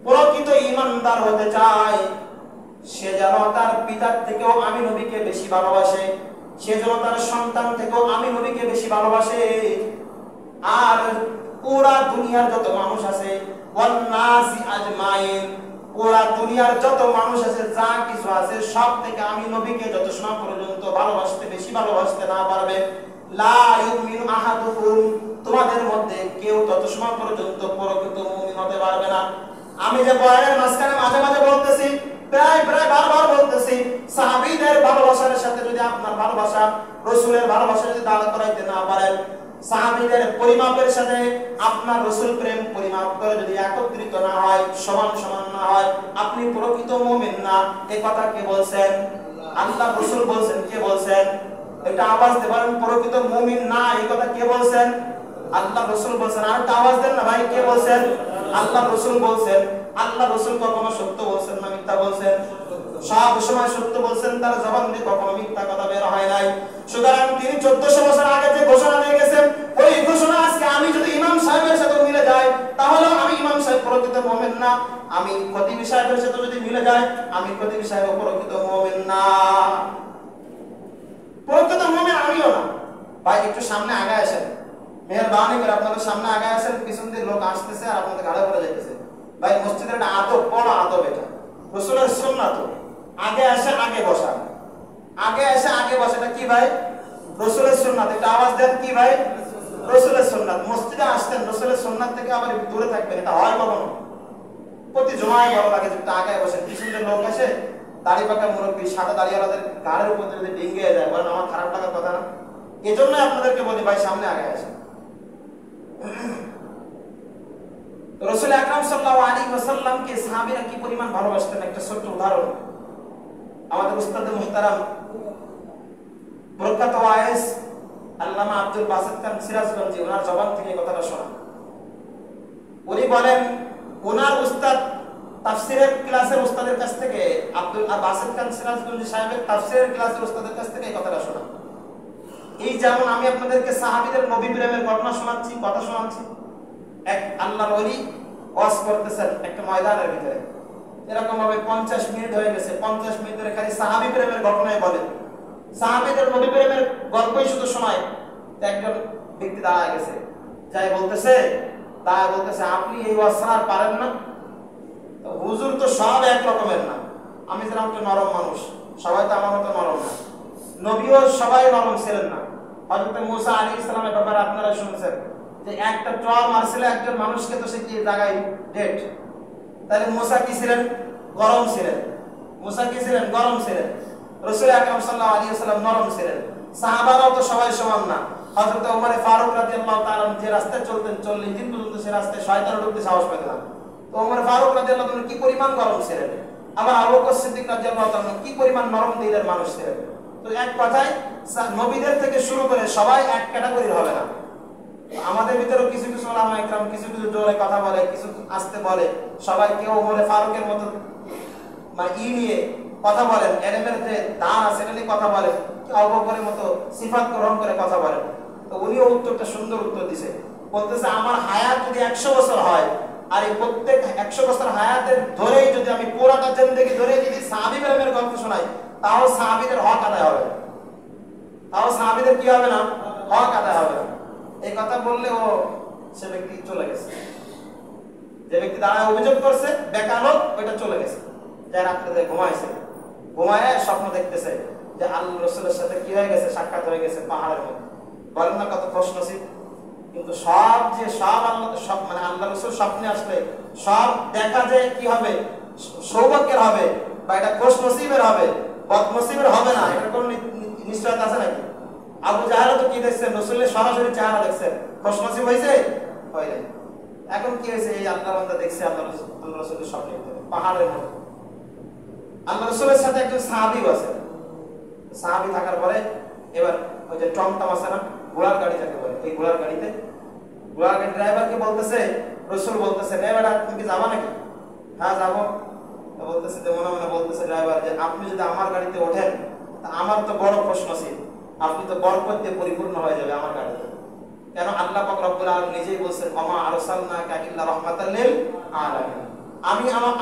প্রকৃত ঈমানদার হতে চায়, সে যেন তার পিতার থেকেও আমি নবীকে বেশি ভালোবাসে, সে যেন তার সন্তান থেকেও আমি নবীকে বেশি ভালোবাসে, আর পুরা দুনিয়ার যত মানুষ আছে, ওয়ান নাসি আজমাইন, পুরা দুনিয়ার যত মানুষ আছে, যা কিছু আছে, সব থেকে আমি নবীকে যত সময় পর্যন্ত ভালোবাসতে বেশি ভালোবাসতে না পারবে, লা ইউমিনু আহাদুকুম, তোমাদের মধ্যে কেউ তত সময় পর্যন্ত প্রকৃত মুমিন হতে পারবে না। আমি যে বয়ানের মাঝখানে মাঝে মাঝে বলতেছি, প্রায় বারবার বলতেছি, সাহাবীদের ভালোবাসার সাথে যদি আপনার ভালোবাসা, রাসূলের ভালোবাসা যদি দাঁড় করাইতে না পারেন, সাহাবীদের পরিমাপের সাথে আপনার রাসূল প্রেম পরিমাপ করে যদি একত্রিত না হয়, সমান সমান না হয়, আপনি প্রকৃত মুমিন না। এই কথা কে বলছেন? আল্লাহ রাসূল বলছেন। কে বলছেন? এটা আওয়াজ দিয়ে বলেন, প্রকৃত মুমিন না। এই কথা কে বলছেন? আল্লাহ রাসূল বলছেন। আর একটা আওয়াজ দেন না ভাই, কে বলছেন? আল্লাহ রাসূল বলছেন। আল্লাহ রাসূল কখনো সত্য বলছেন না মিথ্যা বলছেন? সব সময় সত্য বলছেন, তার জবান দিয়ে কখনো মিথ্যা কথা বের হয় নাই। সুতরাং তিনি 1400 বছর আগে যে ঘোষণা দিয়ে গেছেন, ওই ঘোষণা আজকে আমি যদি ইমাম সাহেবের সাথে মিলে যায়, তাহলে আমি ইমাম সাহেব প্রকৃত মুমিন না। আমি খতিব সাহেবের সাথে যদি মিলে যায়, আমি খতিব সাহেব প্রকৃত মুমিন না। প্রকৃত মুমিন আমিও না। ভাই একটু সামনে আগে আসেন, মেহেরবানি করে আপনাদের সামনে আগে আসেন। পিছন দিয়ে লোক আসতেছে আর আপনাদের গাড়ি পড়ে যাইতেছে। ভাই মসজিদের একটা আদব, বড় আদব এটা, রাসূলের সুন্নাত। আগে আসে আগে বসা, আগে আসে আগে বসাটা কি ভাই? রাসূলের সুন্নাত। এটা আওয়াজ দেন, কি ভাই? রাসূলের সুন্নাত। মসজিদে আসতেন, রাসূলের সুন্নাত থেকে আবার দূরে থাকবেন, এটা হয় কখনো? প্রতি জুমায় ভালো লাগে যে একটু আগে বসেন। পিছন দিয়ে লোক আসে, দাড়ি পাকা মুরব্বী, সাদা দাড়িওয়ালাদের গাড়ির উপর যদি ডিঙ্গে যায়, বলেন আমার খারাপ লাগার কথা না? এই জন্য আপনাদেরকে বলি ভাই, সামনে আগে আসেন। রাসূল আকরাম সাল্লাল্লাহু আলাইহি ওয়াসাল্লামকে সাহাবীরা কি পরিমাণ ভালোবাসতেন, একটা ছোট্ট উদাহরণ। আমাদের উস্তাদ মুহতারাম প্রখ্যাত ওয়াইজ আল্লামা আব্দুল বাসিত খান সিরাজগঞ্জি, ওনার জবান থেকে কথাটা শোনা। উনি বলেন, ওনার উস্তাদ তাফসীরের ক্লাসের উস্তাদের কাছ থেকে, আব্দুল বাসিত খান সিরাজগঞ্জি সাহেবের তাফসীরের ক্লাসের উস্তাদের কাছ থেকে এই কথাটা শোনা। এই যেমন আমি আপনাদেরকে সাহাবীদের নবী প্রেমের ঘটনা শোনাচ্ছি, কথা শোনাচ্ছি, এক আল্লাহর ওলি ওয়াজ করতেছেন একটা ময়দানের ভিতরে, এরকম ভাবে 50 মিনিট হয়ে গেছে, 50 মিনিট ধরে খালি সাহাবী প্রেমের ঘটনাই বলেন, সাহাবীদের নবী প্রেমের গল্পই শুধু শোনায়। একজন ব্যক্তি দাঁড়ায় গেছে, যাই বলতেছে, আপনি এই ওয়াজ শোনার পারেন না? তো হুজুর তো সব এক রকমের না, আমি যেরকম তো নরম মানুষ, সবাই তো আমার মতো নরম না, নবীও সবাই নরম ছিলেন না। হযরত মুসা আলাইহিস সালামের ব্যাপারে আপনারা শুনছেন যে একটা ট্রল মারছিল একজন মানুষকে, তো সে কি জায়গায় ডেড। তাহলে মুসা কি ছিলেন? গরম ছিলেন। মুসা কি ছিলেন? গরম ছিলেন। রাসূল আকরাম সাল্লাল্লাহু আলাইহি ওয়াসাল্লাম নরম ছিলেন। সাহাবারাও তো সবাই সমান না। হযরত ওমর ফারুক রাদিয়াল্লাহু তাআলা যে রাস্তায় চলতেন, 40 দিন পর্যন্ত সে রাস্তায় শয়তান ঢুকতে সাহস পেত না। তো ওমর ফারুক রাদিয়াল্লাহু তাআলা কি পরিমাণ গরম ছিলেন, আবার আবু বকর সিদ্দিক রাদিয়াল্লাহু তাআলা কি পরিমাণ নরম দিলের মানুষ ছিলেন। তো এক কথায় নবীদের থেকে শুরু করে সবাই এক ক্যাটাগরির হবে না। আমাদের ভিতরে কিছু কিছু ওলামা ইকরাম কিছু কিছু জোরে কথা বলে, কিছু আস্তে বলে, সবাই কেউ ওমর ফারুকের মতো মানে নিয়ে কথা বলেন, এলেমের যে দান আছে এটা নিয়ে কথা বলেন, আবু বকরের মতো সিফাত গ্রহণ করে কথা বলেন। তো উনিও উত্তরটা সুন্দর উত্তর দিছে, বলতেছে আমার হায়াত যদি 100 বছর হয়, আর এই প্রত্যেক 100 বছর হায়াতের ধরেই যদি আমি পুরাটা জিন্দেগি ধরে যদি সাহাবী প্রেমের গল্প শোনাই, তাও সাহাবীদের হক আদায় হবে, তাও সাহাবীদের কি হবে না? হক আদায় হবে না। এই কথা বললে ও সে ব্যক্তি চলে গেছে, যে ব্যক্তি দাঁড়ায় অভিযোগ করছে বেকারত, ওইটা চলে গেছে, যাই রাত্রে ঘুমাইছে, ঘুমায় স্বপ্ন দেখতেছে যে আল্লাহ রাসূলের সাথে কি হয়ে গেছে, সাক্ষাৎ হয়ে গেছে পাহাড়ের মধ্যে। বলেন না কত খুশ নসিব। কিন্তু সব যে সব আল্লাহ, সব মানে আল্লাহ রাসূল স্বপ্নে আসলে সব দেখা যে কি হবে, সৌভাগ্যের হবে, বা এটা খুশ নসিবের হবে, বদনসিবের হবে না, এটা কোন নিশ্চয়তা আছে নাকি? আবু জাহেল তো কি দেখছেন, রাসূলের সরাসরি চেহারা দেখছেন, খুশ নসিব হয়েছে? হয় নাই। এখন কি হয়েছে, এই আল্লাহ বান্দা দেখছে আল্লাহ রাসূলের স্বপ্নে পাহাড়ের মধ্যে। আল্লাহ রাসূলের সাথে একজন সাহাবী আছে, সাহাবী থাকার পরে এবার ওই যে টমটম আছে না, ঘোড়ার গাড়ি যাকে বলে, এই ঘোড়ার গাড়িতে ঘোড়ার গাড়ি ড্রাইভারকে বলতেছে রাসূল বলতেছেন, এ বেটা তুমি কি যাবা নাকি? হ্যাঁ যাবো। বলতেছে যে মনে মনে বলতেছে ড্রাইভার যে আপনি যদি আমার গাড়িতে ওঠেন তা আমার তো বড় প্রশ্ন ছিল, আপনি তো বরকত দিয়ে পরিপূর্ণ হয়ে যাবে আমার গাড়িতে। কেন? আল্লাহ পাক রব্বুল আলামিন নিজেই বলছেন, ওমা আরসালনাকা ইল্লা রাহমাতাল লিল আলামিন,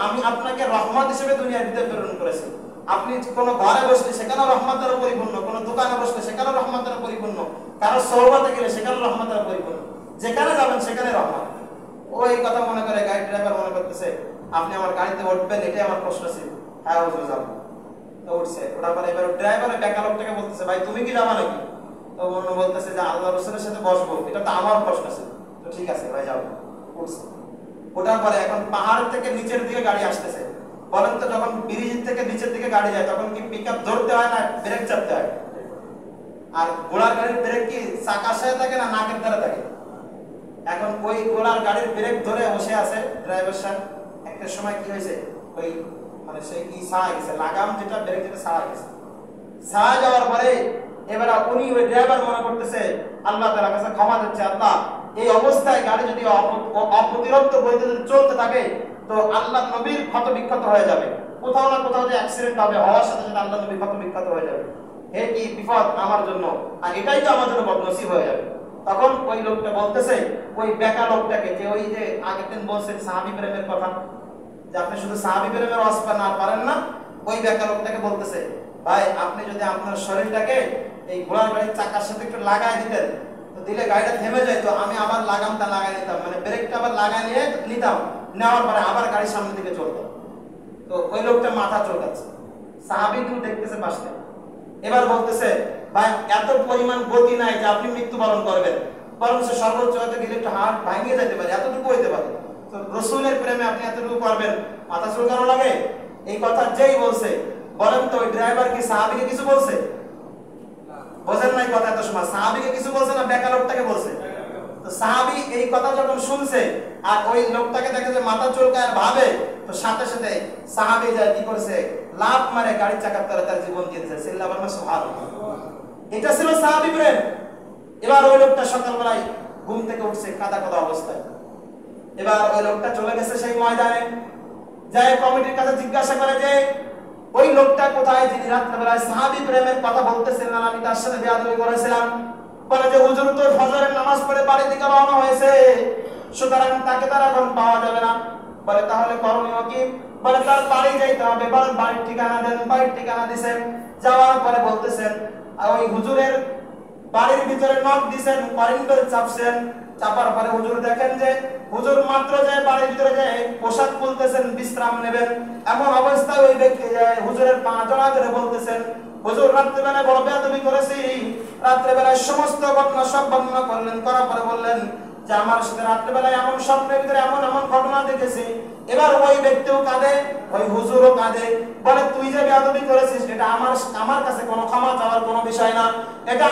আমি আপনাকে রহমত হিসেবে দুনিয়ার ভিতরে প্রেরণ করেছি। আপনি কোন ঘরে বসলে সেখানে রহমত দ্বারা পরিপূর্ণ, কোন দোকানে বসলে সেখানে রহমত দ্বারা পরিপূর্ণ, কারো সোহবতে গেলে সেখানে রহমত দ্বারা পরিপূর্ণ, যেখানে যাবেন সেখানে রহমত। ওই কথা মনে করে গাড়ি ড্রাইভার মনে করতেছে আপনি আমার গাড়িতে উঠবেন, এটাই আমার প্রশ্ন ছিল। হ্যাঁ হুজুর যাবো। তো উঠছে, ওঠার পরে এবার ড্রাইভারের বেকা লোকটাকে বলতেছে, ভাই তুমি কি যাবা নাকি? তো মনে বলতেছে যে আল্লাহ রাসূলের সাথে বসবো, এটা তো আমার প্রশ্ন ছিল। তো ঠিক আছে ভাই যাও। উঠছে, ওঠার পরে এখন পাহাড় থেকে নিচের দিকে গাড়ি আসতেছে। বলেন তো যখন ব্রিজ থেকে নিচের দিকে গাড়ি যায় তখন কি পিকআপ ধরতে হয় না ব্রেক চাপতে হয়? আর ঘোড়ার গাড়ির ব্রেক কি চাকার সাথে থাকে না নাকের দ্বারা থাকে? এখন ওই ঘোড়ার গাড়ির ব্রেক ধরে বসে আছে ড্রাইভার সাহেব। একটা সময় কি হয়েছে, ওই মানে সেই কি ছাড়া গেছে, লাগাম যেটা ব্রেক যেটা ছাড়া গেছে। ছাড়া যাওয়ার পরে এবার উনি ওই ড্রাইভার মনে করতেছে আল্লাহ তাআলার কাছে ক্ষমা চাচ্ছে, আল্লাহ এই অবস্থায় গাড়ি যদি অপ্রতিরোধ বইতে চলতে থাকে তো আল্লাহ নবীর ক্ষত বিক্ষত হয়ে যাবে, কোথাও না কোথাও যে অ্যাক্সিডেন্ট হবে, হওয়ার সাথে সাথে আল্লাহ নবীর ক্ষত বিক্ষত হয়ে যাবে। হে কি বিপদ আমার জন্য, আর এটাই তো আমার জন্য বদনসিব হয়ে যাবে। তখন ওই লোকটা বলতেছে ওই বেকা লোকটাকে, যে ওই যে আগের দিন বলছেন সাহাবী প্রেমের কথা, যে আপনি শুধু সাহাবী প্রেমের ওয়াসফা না পারেন না, ওই বেকা লোকটাকে বলতেছে, ভাই আপনি যদি আপনার শরীরটাকে এই ঘোড়ার গাড়ির চাকার সাথে একটু লাগাই দিতেন তো দিলে গাড়িটা থেমে যেত, আমি আবার লাগামটা লাগাই নিতাম, মানে ব্রেকটা আবার লাগাই নিয়ে নিতাম, নেওয়ার পরে আবার গাড়ির সামনের দিকে চলতো। তো ওই লোকটা মাথা চলকাচ্ছে, সাহাবী কিন্তু দেখতেছে পাশে। এবার বলতেছে, ভাই এত পরিমাণ গতি নাই যে আপনি মৃত্যুবরণ করবেন, বরং সে সর্বোচ্চ হয়তো গেলে একটু হাড় ভাঙিয়ে যেতে পারে, এতটুকু হইতে পারে। তো রাসূলের প্রেমে আপনি এতটুকু করবেন, মাথা চুলকানো লাগে? এই কথা যেই বলছে, বলেন তো ওই ড্রাইভার কি সাহাবীকে কিছু বলছে? বোঝেন নাই কথা? এত সময় সাহাবীকে কিছু বলছে না বেকা লোকটাকে বলছে? তো সাহাবী এই কথা যখন শুনছে আর ওই লোকটাকে দেখে যে মাথা চুলকায় ভাবে, তো সাথে সাথে সাহাবী যায় কি করছে, লাফ মারে গাড়ির চাকার তলে তার জীবন দিয়ে দিয়েছে। সিল্লাহ বলমা সুবহানাল্লাহ। এটা ছিল সাহাবী প্রেম। এবার ওই লোকটা সকালবেলায় ঘুম থেকে উঠছে কাদা কাদা অবস্থায়। এবার ওই লোকটা চলে গেছে সেই ময়দানে, যায় কমিটির কাছে জিজ্ঞাসা করে যে ওই লোকটা কোথায় যিনি রাত্রেবেলায় সাহাবী প্রেমের কথা বলতেছিলেন আর আমি তার সাথে বেয়াদবি করেছিলাম? বলে যে হুজুর তো ফজরের নামাজ পড়ে বাড়ির দিকে রওনা হয়েছে, সুতরাং তাকে তার এখন পাওয়া যাবে না। বলে তাহলে করণীয় কি? বলে তার বাড়ি যাইতে হবে। বলেন বাড়ির ঠিকানা দেন। বাড়ির ঠিকানা দিবেন। যাওয়ার পরে বলতেছেন ওই হুজুরের বাড়ির ভিতরে নক দিবেন, কলিং বেল চাপছেন। চাপার পরে হুজুর দেখেন যে হুজুর মাত্র যায় বাড়ির ভিতরে যায় পোশাক খুলতেছেন বিশ্রাম নেবেন, এমন অবস্থায় ওই ব্যক্তি যায় হুজুরের পা জড়া ধরে বলতেছেন, হুজুর রাত্রেবেলা বড় বেয়াদবি করেছি। রাত্রেবেলায় সমস্ত ঘটনা সব বর্ণনা করলেন, করার পরে বললেন যে আমার সাথে রাত্রেবেলায় এমন স্বপ্নের ভিতরে এমন এমন ঘটনা দেখেছি। এবার ওই ব্যক্তিও কাঁদে, ওই হুজুরও কাঁদে। বলে তুই যে বেয়াদবি করেছিস এটা আমার কাছে কোনো ক্ষমা চাওয়ার কোনো বিষয় না, এটা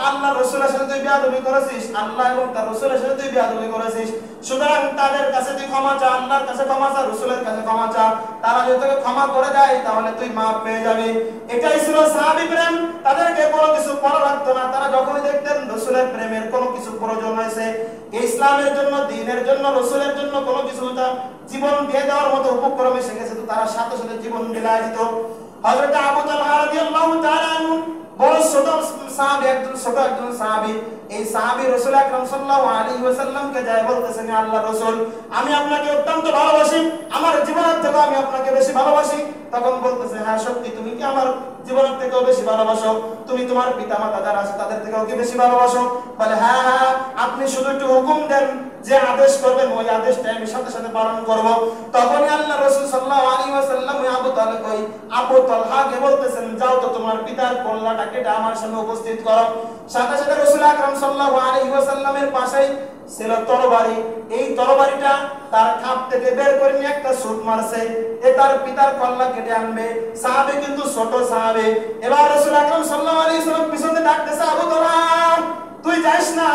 আল্লাহ রাসূলের সাথে তুই বেয়াদবি করেছিস, আল্লাহ এবং তার রাসূলের সাথে তুই বেয়াদবি করেছিস। সুতরাং তাদের কাছে তুই ক্ষমা চা, আল্লাহর কাছে ক্ষমা চা, রাসূলের কাছে ক্ষমা চা। তারা যদি তোকে ক্ষমা করে দেয় তাহলে তুই মাফ পেয়ে যাবি। এটাই ছিল সাহাবী প্রেম। তাদেরকে কোনো কিছু করা লাগতো না। তারা যখনই দেখতেন রাসূলের প্রেমের কোনো কিছু প্রয়োজন হয়েছে, ইসলামের জন্য, দ্বীনের জন্য, রাসূলের জন্য কোনো কিছু জীবন দিয়ে দেওয়ার মতো উপক্রম এসে গেছে, তো তারা সাথে সাথে জীবন বিলায় দিত। হযরত আবু তালহা রাদিয়াল্লাহু তাআলা আনহু বড় ছোট সাহাবী, একজন সাহাবী। এই সাহাবী রাসূল আকরাম সাল্লাল্লাহু আলাইহি ওয়াসাল্লামকে যায় বলতেছেন, আল্লাহর রাসূল আমি আপনাকে অত্যন্ত ভালোবাসি, আমার জীবনের থেকে আমি আপনাকে বেশি ভালোবাসি। তখন বলতেছে, হ্যাঁ সত্যি তুমি কি আমার জীবনের থেকেও বেশি ভালোবাসো? তুমি তোমার পিতামাতা যারা আছে তাদের থেকেও কি বেশি ভালোবাসো? বলে হ্যাঁ হ্যাঁ, আপনি শুধু একটু হুকুম দেন, যে আদেশ করবেন ওই আদেশটা আমি সাথে সাথে পালন করব। তখনই আল্লাহ রাসূল সাল্লাল্লাহু আলাইহি ওয়াসাল্লাম আবু তালহাকে বলতেছেন, যাও তো তোমার পিতার কল্লাটা কেটে আমার সামনে উপস্থিত করো। সাথে সাথে রাসূল আকরাম সাল্লাল্লাহু আলাইহি ওয়াসাল্লামের পাশেই ছিল তরবারি। এই তরবারিটা তার খাপ থেকে বের করে নিয়ে একটা ছুট মারছে, এ তার পিতার কল্লা কেটে আনবে। সাহাবী কিন্তু ছোট সাহাবী। এবার রাসূল আকরাম সাল্লাল্লাহু আলাইহি ওয়াসাল্লাম পিছনে ডাকতেছে, আবু তালহা তুই যাস না,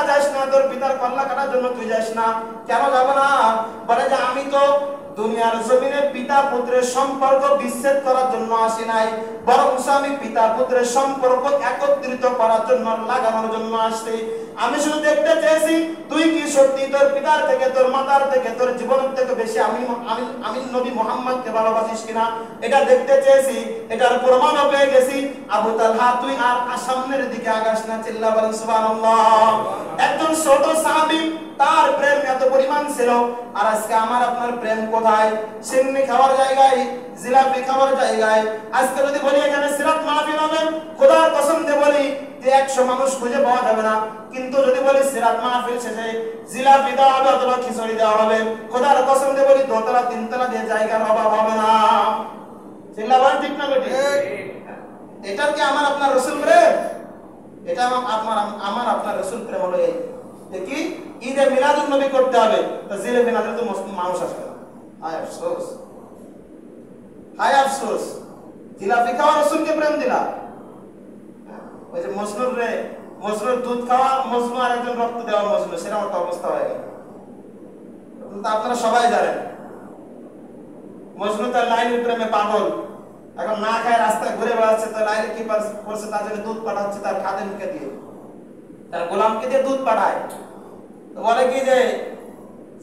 তোর পিতার কল্লা কাটার জন্য তুই যাস না। কেন যাব না? বলে যে আমি তো দুনিয়ার জমিনে পিতা পুত্রের সম্পর্ক বিচ্ছেদ করার জন্য আসি নাই, বরং আমি পিতা পুত্রের সম্পর্ক একত্রিত করার জন্য, লাগানোর জন্য আসছি। আমি শুধু দেখতে চেয়েছি তুই কি সত্যি তোর পিতার থেকে, তোর মাতার থেকে, তোর জীবনের থেকে বেশি আমি নবী মুহাম্মদকে ভালোবাসিস কিনা, এটা দেখতে চেয়েছি। এটার প্রমাণও পেয়ে গেছি। আবু তালহা তুই আর সামনের দিকে আগাস না, চিল্লা বলেন সুবহানাল্লাহ। একজন ছোট সাহাবী, তার প্রেম এত পরিমাণ ছিল। আর আজকে আমার আপনার প্রেম কোথায়? সিন্নি খাওয়ার জায়গায়, জিলাপি খাওয়ার জায়গায়। আজকে যদি বলি এখানে সিরাত মাহফিল হবে, খোদার কসম দিয়ে বলি যে 100 মানুষ খুঁজে পাওয়া যাবে না। কিন্তু যদি বলি সিরাত মাহফিল শেষে জিলাপি দেওয়া হবে অথবা খিচুড়ি দেওয়া হবে, খোদার কসম দিয়ে বলি 2 তলা 3 তলা দিয়ে জায়গার অভাব হবে না। চিল্লা বলেন ঠিক না বেটি? এটা কি আমার আপনার রাসূল প্রেম? এটা আমার আপনার রাসূল প্রেম হলো এই যে কি ঈদে মিলাদুন নবী করতে হবে, তো জিলাপি না দিলে তো মানুষ আসবে না। হায় আফসোস, হায় আফসোস, জিলাপি খাওয়া রাসূলকে প্রেম দিলা। ওই যে মজনুর দুধ খাওয়া মজনু, আর একজন রক্ত দেওয়া মজনু, সেরকম একটা অবস্থা হয়ে গেল। আপনারা সবাই জানেন মজনু তার লাইনের প্রেমে পাগল, এখন না খায় রাস্তায় ঘুরে বেড়াচ্ছে, তো লাইনে কি করছে, তার জন্য দুধ পাঠাচ্ছে তার খাদেমকে দিয়ে, তার গোলামকে দিয়ে দুধ পাঠায়। তো বলে কি যে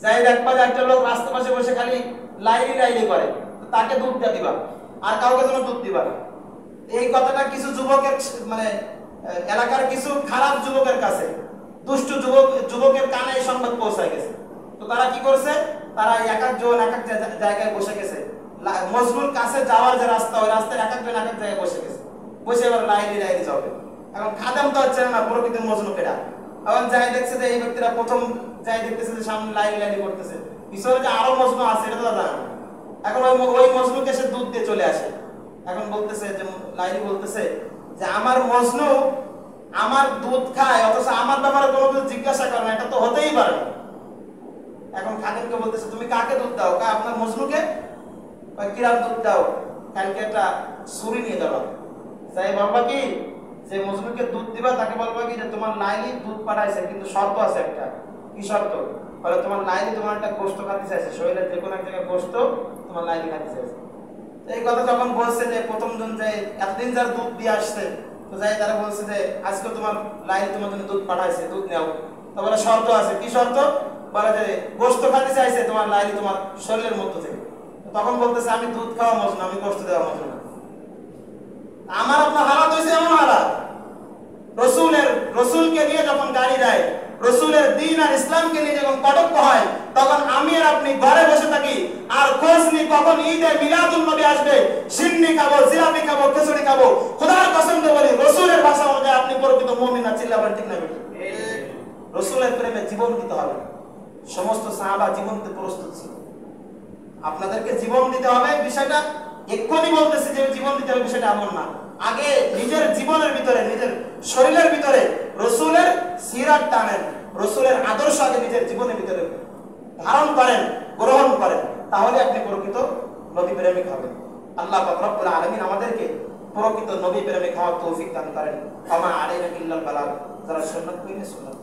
যাই দেখবা যে একটা লোক রাস্তা পাশে বসে খালি লাইনি করে, তাকে দুধ দিয়ে দিবা, আর কাউকে যেন দুধ দিবা না। এই কথাটা কিছু যুবকের মানে এলাকার কিছু খারাপ যুবকের কাছে, দুষ্ট যুবকের কানে এই সংবাদ পৌঁছায় গেছে। তো তারা কি করছে, তারা এক একজন এক এক জায়গায় বসে গেছে। মজনুর কাছে যাওয়ার যে রাস্তা, ওই রাস্তায় এক একজন এক এক জায়গায় বসে গেছে, বসে এবার লাইনি যাবে। এখন খাদেম তো হচ্ছে না প্রকৃত মজনু কেডা। এখন যাই দেখছে যে এই ব্যক্তিরা প্রথম যাই দেখতেছে যে সামনে লাইনি করতেছে, পিছনে যে আরো মজনু আছে এটা তো জানে না। এখন ওই মজনুকে সে দুধ দিয়ে চলে আসে। এখন বলতেছে যে লাইনি বলতেছে যে আমার মজনু আমার দুধ খায়, অথচ আমার ব্যাপারে কোনো কিছু জিজ্ঞাসা করে না, এটা তো হতেই পারে না। এখন খাদেমকে বলতেছে তুমি কাকে দুধ দাও? আপনার মজনুকে। কিরাম দুধ দাও? কালকে একটা ছুরি নিয়ে যাবা, যাই বলবা কি যে মজনুকে দুধ দিবা, তাকে বলবা কি যে তোমার লাইনি দুধ পাঠাইছে, কিন্তু শর্ত আছে একটা। কি শর্ত? বলে তোমার লাইনি তোমার একটা গোশত খাতে চাইছে, শরীরের যে কোনো এক জায়গায় গোশত তোমার লাইনি খাতে চাইছে। এই কথা যখন বলছে যে প্রথম জন যে এতদিন যার দুধ দিয়ে আসছে, তো যাই তারা বলছে যে আজকে তোমার লাইনি তোমার জন্য দুধ পাঠাইছে, দুধ নেও। তো বলে শর্ত আছে। কি শর্ত? বলে যে গোশত খাতে চাইছে তোমার লাইনি তোমার শরীরের মধ্য থেকে। তখন বলতেছে আমি দুধ খাওয়া মজনু, আমি গোশত দেওয়া মজনু না। আমার আপনার হালাত হয়েছে এমন হালাত, রসুলকে নিয়ে যখন গাড়ি দেয়, রসুলের দ্বীন আর ইসলামকে নিয়ে যখন কটক্ষ হয়, তখন আমি আর আপনি ঘরে বসে থাকি আর খোঁজ নি কখন ঈদে মিলাদুন নবী আসবে, সিন্নি খাবো, জিলাপি খাবো, খিচুড়ি খাবো। খোদার কসম দিয়ে বলি রসুলের ভাষা অনুযায়ী আপনি প্রকৃত মুমিন না। চিল্লা বলেন ঠিক না বেটি? রসুলের প্রেমে জীবন দিতে হবে। সমস্ত সাহাবা জীবন দিতে প্রস্তুত ছিল। আপনাদেরকে জীবন দিতে হবে, বিষয়টা এক্ষুনি বলতেছে যে জীবন দিতে হবে, বিষয়টা এমন না। আগে নিজের জীবনের ভিতরে, নিজের শরীরের ভিতরে রসুলের সিরাত টানেন, রসুলের আদর্শ আগে নিজের জীবনের ভিতরে ধারণ করেন, গ্রহণ করেন, তাহলে আপনি প্রকৃত নবী প্রেমিক হবেন। আল্লাহ পাক রব্বুল আলামিন আমাদেরকে প্রকৃত নবী প্রেমিক হওয়ার তৌফিক দান করেন। ওয়া মা আলাইনা ইল্লাল বালাগ। যারা সুন্নাত কইলে সুন্নাত